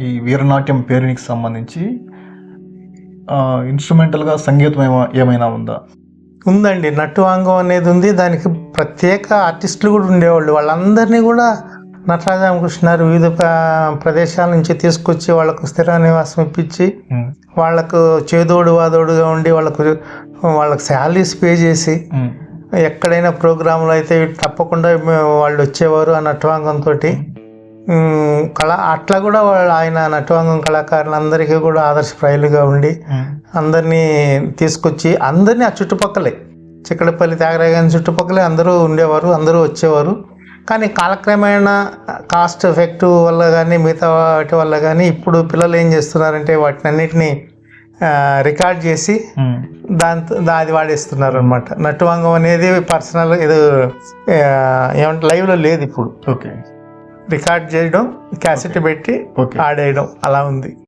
ఈ వీరనాట్యం పేరునికి సంబంధించి ఇన్స్ట్రుమెంటల్గా సంగీతం ఏమైనా ఉందా? ఉందండి. నటువాంగం అనేది ఉంది. దానికి ప్రత్యేక ఆర్టిస్టులు కూడా ఉండేవాళ్ళు. వాళ్ళందరినీ కూడా నటరాజ రామకృష్ణ వివిధ ప్రదేశాల నుంచి తీసుకొచ్చి వాళ్ళకు స్థిర నివాసం ఇప్పించి వాళ్ళకు చేదోడు వాదోడుగా ఉండి వాళ్ళకు శాలరీస్ పే చేసి ఎక్కడైనా ప్రోగ్రాంలు అయితే తప్పకుండా వాళ్ళు వచ్చేవారు ఆ నటవాంగంతో. అట్లా కూడా ఆయన నటవాంగం కళాకారులందరికీ కూడా ఆదర్శప్రాయులుగా ఉండి అందరినీ తీసుకొచ్చి అందరినీ ఆ చుట్టుపక్కలే చిక్కడపల్లి త్యాగరాజన్ చుట్టుపక్కలే అందరూ ఉండేవారు, అందరూ వచ్చేవారు. కానీ కాలక్రమేణా కాస్ట్ ఎఫెక్ట్ వల్ల కానీ మిగతా వాటి వల్ల కానీ ఇప్పుడు పిల్లలు ఏం చేస్తున్నారంటే వాటిని అన్నిటినీ రికార్డ్ చేసి అది వాడేస్తున్నారు అనమాట. నటువాంగం అనేది పర్సనల్ ఇది ఏమంటే లైవ్లో లేదు ఇప్పుడు. ఓకే, రికార్డ్ చేయడం, క్యాసెట్ పెట్టి ఆడేయడం అలా ఉంది.